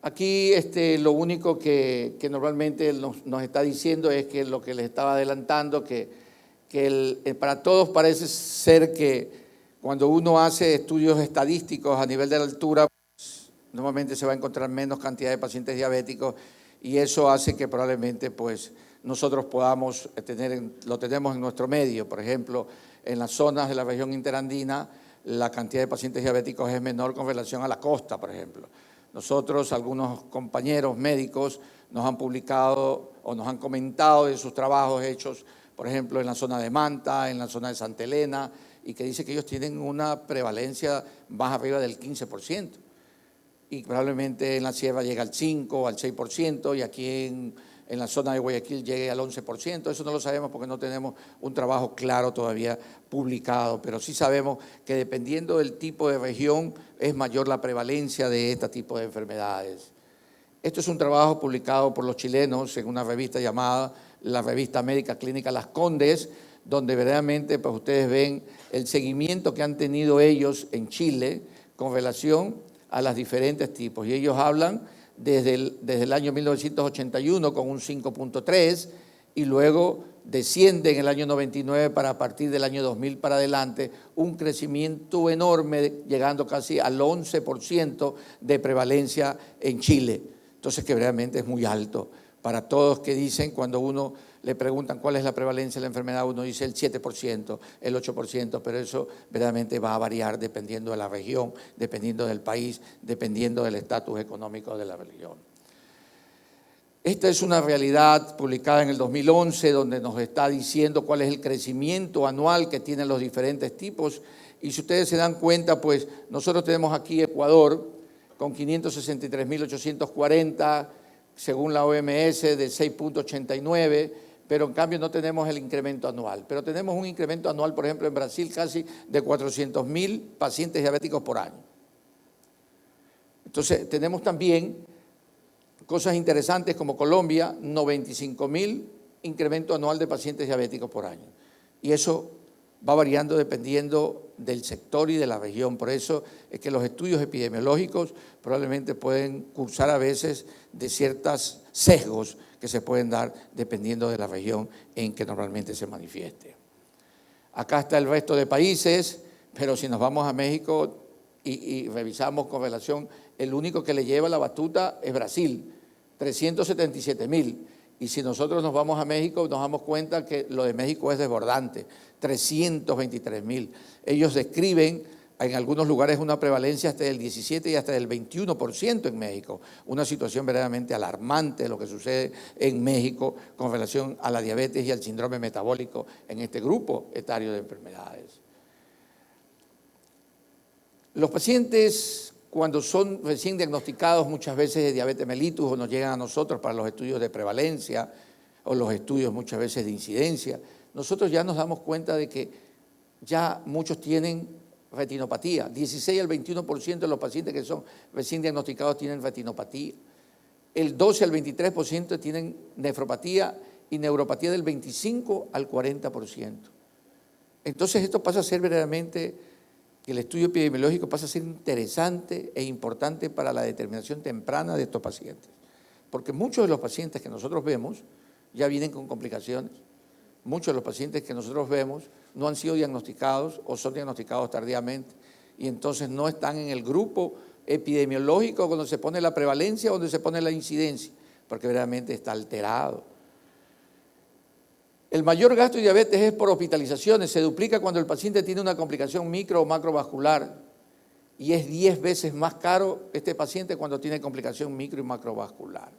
Aquí lo único que normalmente nos está diciendo es que lo que les estaba adelantando, para todos parece ser que cuando uno hace estudios estadísticos a nivel de la altura, pues, normalmente se va a encontrar menos cantidad de pacientes diabéticos y eso hace que probablemente pues, nosotros podamos lo tenemos en nuestro medio. Por ejemplo, en las zonas de la región interandina, la cantidad de pacientes diabéticos es menor con relación a la costa, por ejemplo. Nosotros, algunos compañeros médicos, nos han publicado o nos han comentado de sus trabajos hechos, por ejemplo, en la zona de Manta, en la zona de Santa Elena, y que dice que ellos tienen una prevalencia más arriba del 15%. Y probablemente en la sierra llega al 5 o al 6%, y aquí en la zona de Guayaquil llegue al 11%. Eso no lo sabemos porque no tenemos un trabajo claro todavía publicado, pero sí sabemos que dependiendo del tipo de región es mayor la prevalencia de este tipo de enfermedades. Esto es un trabajo publicado por los chilenos en una revista llamada la Revista Médica Clínica Las Condes, donde verdaderamente pues, ustedes ven el seguimiento que han tenido ellos en Chile con relación a los diferentes tipos. Y ellos hablan desde el año 1981 con un 5.3 y luego desciende en el año 99 para a partir del año 2000 para adelante un crecimiento enorme llegando casi al 11% de prevalencia en Chile. Entonces que realmente es muy alto para todos que dicen cuando uno le preguntan cuál es la prevalencia de la enfermedad, uno dice el 7%, el 8%, pero eso verdaderamente va a variar dependiendo de la región, dependiendo del país, dependiendo del estatus económico de la región. Esta es una realidad publicada en el 2011 donde nos está diciendo cuál es el crecimiento anual que tienen los diferentes tipos y si ustedes se dan cuenta, pues nosotros tenemos aquí Ecuador con 563.840 según la OMS de 6.89, pero en cambio no tenemos el incremento anual. Pero tenemos un incremento anual, por ejemplo, en Brasil casi de 400.000 pacientes diabéticos por año. Entonces, tenemos también cosas interesantes como Colombia, 95.000 incremento anual de pacientes diabéticos por año. Y eso va variando dependiendo del sector y de la región. Por eso es que los estudios epidemiológicos probablemente pueden cursar a veces de ciertos sesgos que se pueden dar dependiendo de la región en que normalmente se manifieste. Acá está el resto de países, pero si nos vamos a México y revisamos con relación, el único que le lleva la batuta es Brasil, 377.000. Y si nosotros nos vamos a México, nos damos cuenta que lo de México es desbordante, 323.000. Ellos describen en algunos lugares una prevalencia hasta del 17 y hasta del 21% en México. Una situación verdaderamente alarmante lo que sucede en México con relación a la diabetes y al síndrome metabólico en este grupo etario de enfermedades. Los pacientes, cuando son recién diagnosticados muchas veces de diabetes mellitus o nos llegan a nosotros para los estudios de prevalencia o los estudios muchas veces de incidencia, nosotros ya nos damos cuenta de que ya muchos tienen retinopatía. 16 al 21% de los pacientes que son recién diagnosticados tienen retinopatía. El 12 al 23% tienen nefropatía y neuropatía del 25 al 40%. Entonces esto pasa a ser verdaderamente, el estudio epidemiológico pasa a ser interesante e importante para la determinación temprana de estos pacientes. Porque muchos de los pacientes que nosotros vemos ya vienen con complicaciones. Muchos de los pacientes que nosotros vemos no han sido diagnosticados o son diagnosticados tardíamente y entonces no están en el grupo epidemiológico donde se pone la prevalencia o donde se pone la incidencia, porque verdaderamente está alterado. El mayor gasto de diabetes es por hospitalizaciones, se duplica cuando el paciente tiene una complicación micro o macrovascular y es 10 veces más caro este paciente cuando tiene complicación micro y macrovascular.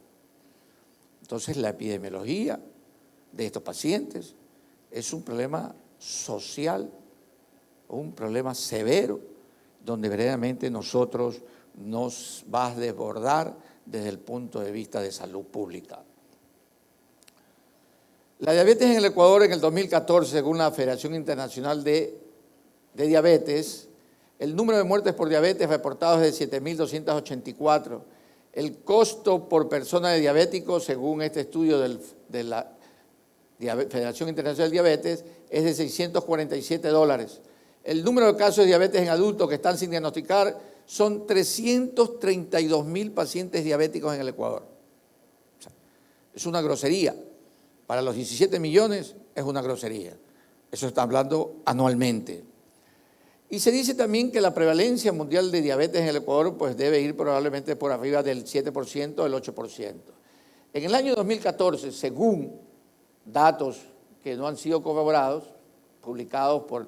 Entonces la epidemiología de estos pacientes es un problema social, un problema severo, donde verdaderamente nosotros nos va a desbordar desde el punto de vista de salud pública. La diabetes en el Ecuador en el 2014, según la Federación Internacional de Diabetes, el número de muertes por diabetes reportados es de 7.284. El costo por persona de diabético, según este estudio de la Federación Internacional de Diabetes, es de $647. El número de casos de diabetes en adultos que están sin diagnosticar son 332.000 pacientes diabéticos en el Ecuador. O sea, es una grosería. Para los 17 millones es una grosería. Eso está hablando anualmente. Y se dice también que la prevalencia mundial de diabetes en el Ecuador pues debe ir probablemente por arriba del 7%, del 8%. En el año 2014, según datos que no han sido corroborados, publicados por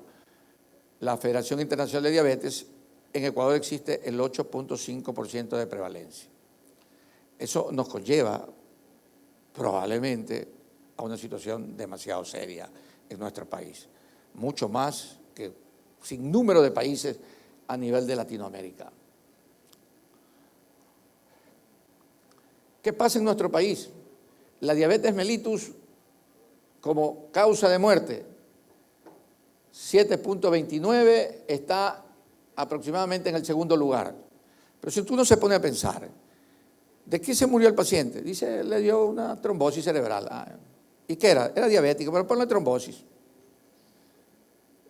la Federación Internacional de Diabetes, en Ecuador existe el 8.5% de prevalencia. Eso nos conlleva probablemente a una situación demasiado seria en nuestro país, mucho más que sin número de países a nivel de Latinoamérica. ¿Qué pasa en nuestro país? La diabetes mellitus como causa de muerte, 7.29, está aproximadamente en el segundo lugar. Pero si uno se pone a pensar, ¿de qué se murió el paciente? Dice, le dio una trombosis cerebral. ¿Y qué era? Era diabético, pero ponle trombosis.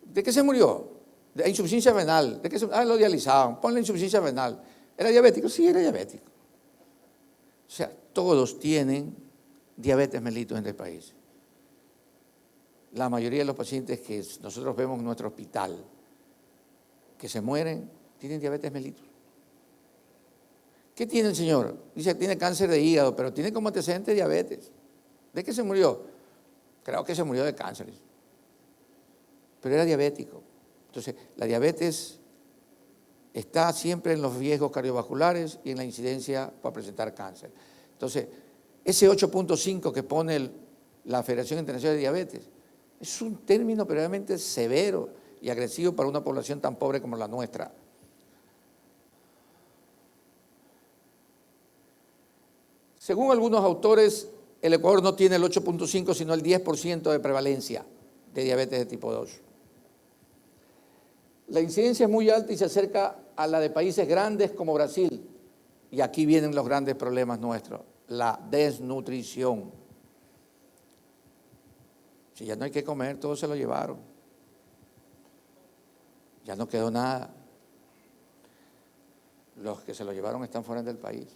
¿De qué se murió? De insuficiencia renal. ¿De qué lo dializaban? Ponle insuficiencia renal. ¿Era diabético? Sí, era diabético. O sea, todos tienen diabetes mellitus en el país. La mayoría de los pacientes que nosotros vemos en nuestro hospital que se mueren tienen diabetes mellitus. ¿Qué tiene el señor? Dice que tiene cáncer de hígado, pero tiene como antecedente diabetes. ¿De qué se murió? Creo que se murió de cáncer. Pero era diabético. Entonces, la diabetes está siempre en los riesgos cardiovasculares y en la incidencia para presentar cáncer. Entonces, ese 8.5 que pone la Federación Internacional de Diabetes es un término realmente severo y agresivo para una población tan pobre como la nuestra. Según algunos autores, el Ecuador no tiene el 8.5, sino el 10% de prevalencia de diabetes de tipo 2. La incidencia es muy alta y se acerca a la de países grandes como Brasil. Y aquí vienen los grandes problemas nuestros, la desnutrición. Si ya no hay que comer, todo se lo llevaron. Ya no quedó nada. Los que se lo llevaron están fuera del país,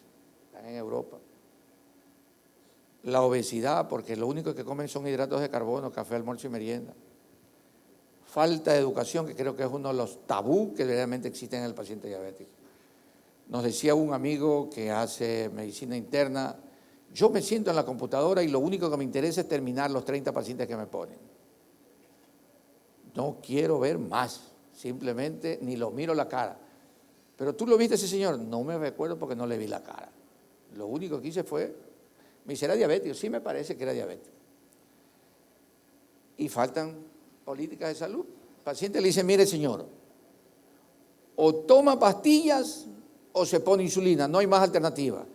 están en Europa. La obesidad, porque lo único que comen son hidratos de carbono, café, almuerzo y merienda. Falta de educación, que creo que es uno de los tabú que realmente existen en el paciente diabético. Nos decía un amigo que hace medicina interna, yo me siento en la computadora y lo único que me interesa es terminar los 30 pacientes que me ponen. No quiero ver más, simplemente ni lo miro la cara. Pero tú lo viste ese señor, no me recuerdo porque no le vi la cara. Lo único que hice fue, me dice, ¿era diabético? Sí, me parece que era diabético. Y faltan políticas de salud. El paciente le dice, mire señor, o toma pastillas o se pone insulina, no hay más alternativa.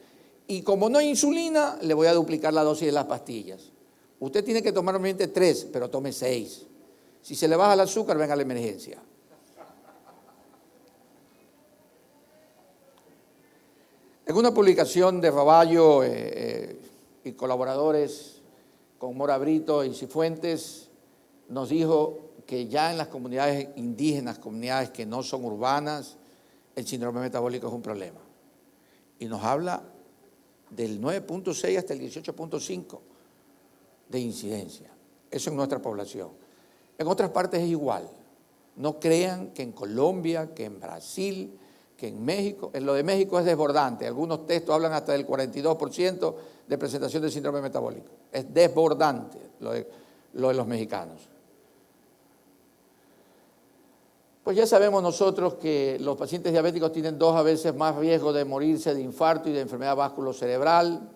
Y como no hay insulina, le voy a duplicar la dosis de las pastillas. Usted tiene que tomar normalmente 3, pero tome 6. Si se le baja el azúcar, venga a la emergencia. En una publicación de Raballo y colaboradores con Mora Brito y Cifuentes, nos dijo que ya en las comunidades indígenas, comunidades que no son urbanas, el síndrome metabólico es un problema. Y nos habla del 9.6 hasta el 18.5 de incidencia. Eso en nuestra población. En otras partes es igual. No crean que en Colombia, que en Brasil, que en México, en lo de México es desbordante. Algunos textos hablan hasta del 42% de presentación del síndrome metabólico. Es desbordante lo de los mexicanos. Pues ya sabemos nosotros que los pacientes diabéticos tienen 2 veces más riesgo de morirse de infarto y de enfermedad vasculocerebral,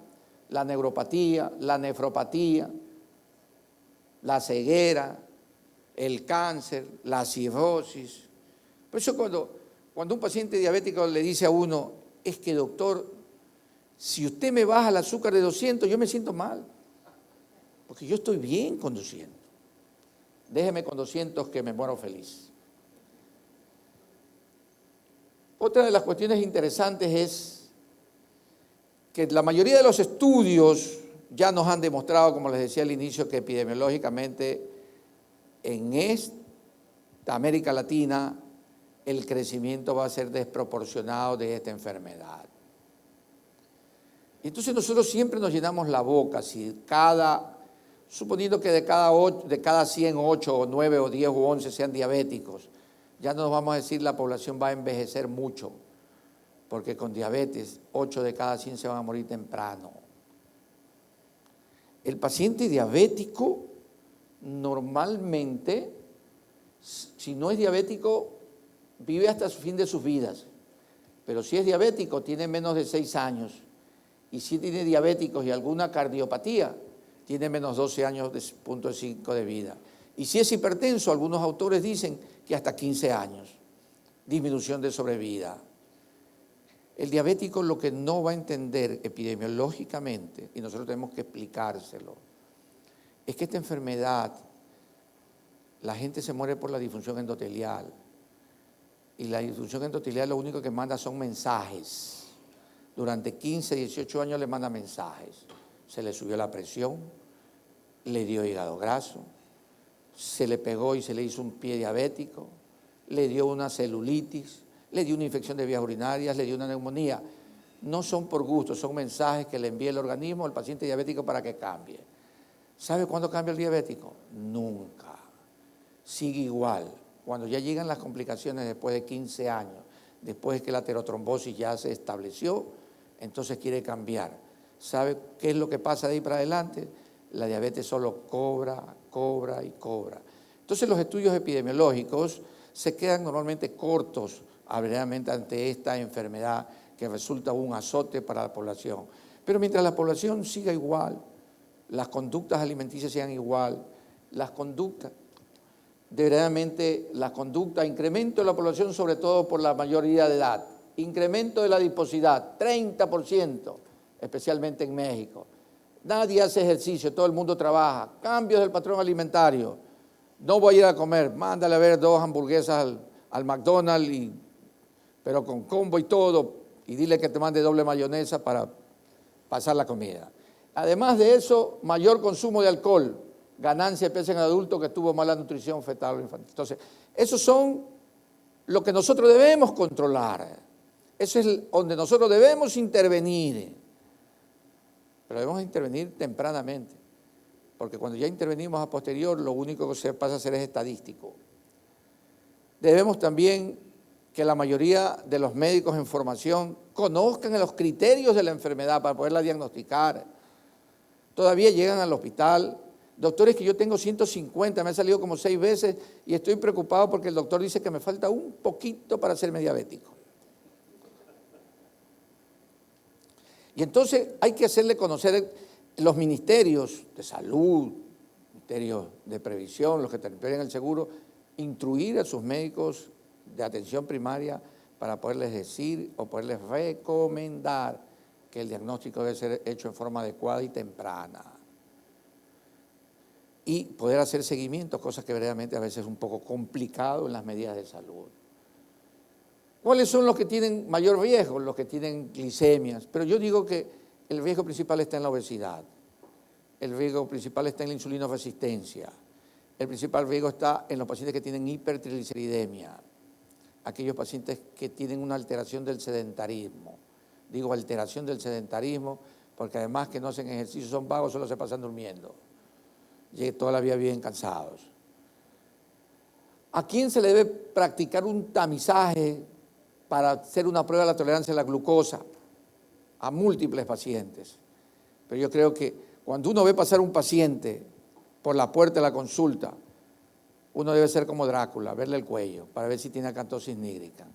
la neuropatía, la nefropatía, la ceguera, el cáncer, la cirrosis. Por eso cuando un paciente diabético le dice a uno, es que doctor, si usted me baja el azúcar de 200, yo me siento mal, porque yo estoy bien con 200. Déjeme con 200 que me muero feliz. Otra de las cuestiones interesantes es que la mayoría de los estudios ya nos han demostrado, como les decía al inicio, que epidemiológicamente en esta América Latina el crecimiento va a ser desproporcionado de esta enfermedad. Entonces nosotros siempre nos llenamos la boca, si suponiendo que de cada 100, 8 o 9 o 10 o 11 sean diabéticos, ya no nos vamos a decir la población va a envejecer mucho, porque con diabetes 8 de cada 100 se van a morir temprano. El paciente diabético normalmente, si no es diabético, vive hasta el fin de sus vidas, pero si es diabético tiene menos de 6 años, y si tiene diabéticos y alguna cardiopatía, tiene menos 12 años de punto 5 de vida. Y si es hipertenso, algunos autores dicen que hasta 15 años, disminución de sobrevida. El diabético lo que no va a entender epidemiológicamente, y nosotros tenemos que explicárselo, es que esta enfermedad, la gente se muere por la disfunción endotelial. Y la disfunción endotelial lo único que manda son mensajes. Durante 15, 18 años le manda mensajes. Se le subió la presión, le dio hígado graso, se le pegó y se le hizo un pie diabético, le dio una celulitis, le dio una infección de vías urinarias, le dio una neumonía. No son por gusto, son mensajes que le envía el organismo al paciente diabético para que cambie. ¿Sabe cuándo cambia el diabético? Nunca. Sigue igual. Cuando ya llegan las complicaciones después de 15 años, después de que la aterotrombosis ya se estableció, entonces quiere cambiar. ¿Sabe qué es lo que pasa de ahí para adelante? La diabetes solo cobra y cobra. Entonces los estudios epidemiológicos se quedan normalmente cortos ante esta enfermedad que resulta un azote para la población. Pero mientras la población siga igual, las conductas alimenticias sean igual, incremento de la población sobre todo por la mayoría de edad, incremento de la adiposidad, 30%, especialmente en México. Nadie hace ejercicio, todo el mundo trabaja, cambios del patrón alimentario, no voy a ir a comer, mándale a ver 2 hamburguesas al McDonald's, pero con combo y todo, y dile que te mande doble mayonesa para pasar la comida. Además de eso, mayor consumo de alcohol, ganancia de peso en adulto que tuvo mala nutrición fetal o infantil. Entonces, esos son lo que nosotros debemos controlar. Eso es donde nosotros debemos intervenir. Pero debemos intervenir tempranamente, porque cuando ya intervenimos a posterior, lo único que se pasa a ser es estadístico. Debemos también que la mayoría de los médicos en formación conozcan los criterios de la enfermedad para poderla diagnosticar. Todavía llegan al hospital doctores que yo tengo 150, me han salido como 6 veces y estoy preocupado porque el doctor dice que me falta un poquito para hacerme diabético. Y entonces hay que hacerle conocer los ministerios de salud, ministerios de previsión, los que tienen el seguro, instruir a sus médicos de atención primaria para poderles decir o poderles recomendar que el diagnóstico debe ser hecho en forma adecuada y temprana. Y poder hacer seguimiento, cosa que verdaderamente a veces es un poco complicado en las medidas de salud. ¿Cuáles son los que tienen mayor riesgo? Los que tienen glicemias. Pero yo digo que el riesgo principal está en la obesidad. El riesgo principal está en la insulinoresistencia. El principal riesgo está en los pacientes que tienen hipertrigliceridemia. Aquellos pacientes que tienen una alteración del sedentarismo. Digo alteración del sedentarismo porque además que no hacen ejercicio, son vagos, solo se pasan durmiendo. Y toda la vida viven cansados. ¿A quién se le debe practicar un tamizaje para hacer una prueba de la tolerancia a la glucosa? A múltiples pacientes. Pero yo creo que cuando uno ve pasar un paciente por la puerta de la consulta, uno debe ser como Drácula, verle el cuello para ver si tiene acantosis nígrica.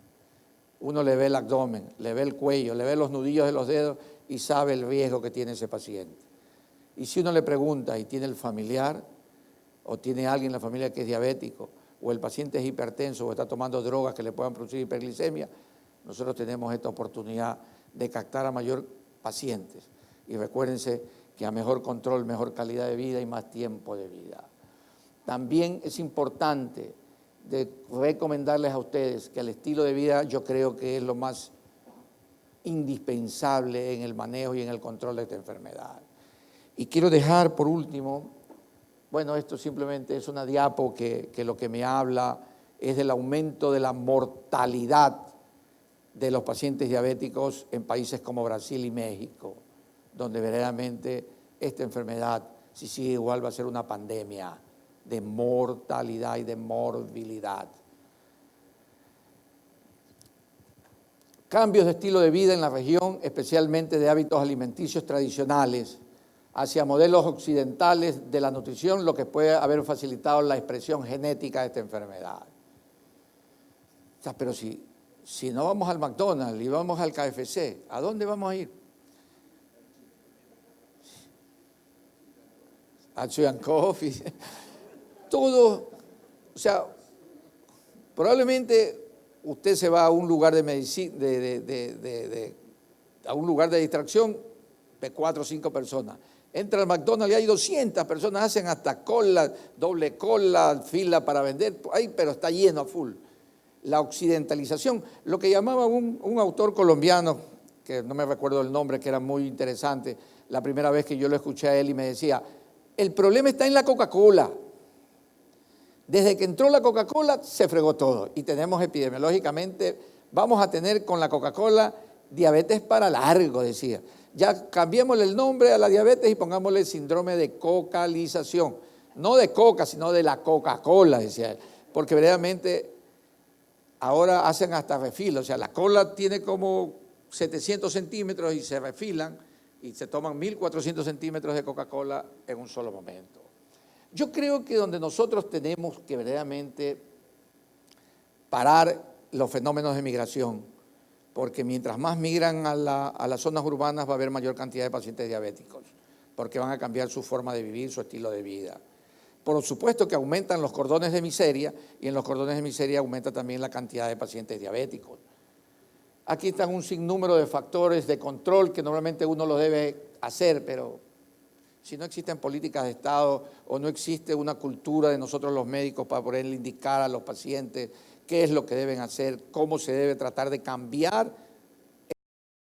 Uno le ve el abdomen, le ve el cuello, le ve los nudillos de los dedos y sabe el riesgo que tiene ese paciente. Y si uno le pregunta y tiene el familiar o tiene alguien en la familia que es diabético o el paciente es hipertenso o está tomando drogas que le puedan producir hiperglicemia, nosotros tenemos esta oportunidad de captar a mayor pacientes. Y recuérdense que a mejor control, mejor calidad de vida y más tiempo de vida. También es importante recomendarles a ustedes que el estilo de vida yo creo que es lo más indispensable en el manejo y en el control de esta enfermedad. Y quiero dejar por último, bueno, esto simplemente es una diapo que lo que me habla es del aumento de la mortalidad de los pacientes diabéticos en países como Brasil y México, donde verdaderamente esta enfermedad, si sigue igual, va a ser una pandemia de mortalidad y de morbilidad. Cambios de estilo de vida en la región, especialmente de hábitos alimenticios tradicionales, hacia modelos occidentales de la nutrición, lo que puede haber facilitado la expresión genética de esta enfermedad. O sea, pero si no vamos al McDonald's y vamos al KFC, ¿a dónde vamos a ir? A Chuyan Coffee. Todo, o sea, probablemente usted se va a un lugar de medicina, a un lugar de distracción de 4 o 5 personas. Entra al McDonald's y hay 200 personas, hacen hasta cola, doble cola, fila para vender, pero está lleno a full. La occidentalización, lo que llamaba un autor colombiano, que no me recuerdo el nombre, que era muy interesante, la primera vez que yo lo escuché a él y me decía, el problema está en la Coca-Cola. Desde que entró la Coca-Cola se fregó todo y tenemos epidemiológicamente, vamos a tener con la Coca-Cola diabetes para largo, decía. Ya cambiémosle el nombre a la diabetes y pongámosle el síndrome de cocalización. No de coca, sino de la Coca-Cola, decía él. Porque verdaderamente ahora hacen hasta refil, o sea, la cola tiene como 700 centímetros y se refilan y se toman 1.400 centímetros de Coca-Cola en un solo momento. Yo creo que donde nosotros tenemos que verdaderamente parar los fenómenos de migración, porque mientras más migran a las zonas urbanas va a haber mayor cantidad de pacientes diabéticos, porque van a cambiar su forma de vivir, su estilo de vida. Por supuesto que aumentan los cordones de miseria y en los cordones de miseria aumenta también la cantidad de pacientes diabéticos. Aquí están un sinnúmero de factores de control que normalmente uno lo debe hacer, pero si no existen políticas de Estado o no existe una cultura de nosotros los médicos para poder indicar a los pacientes qué es lo que deben hacer, cómo se debe tratar de cambiar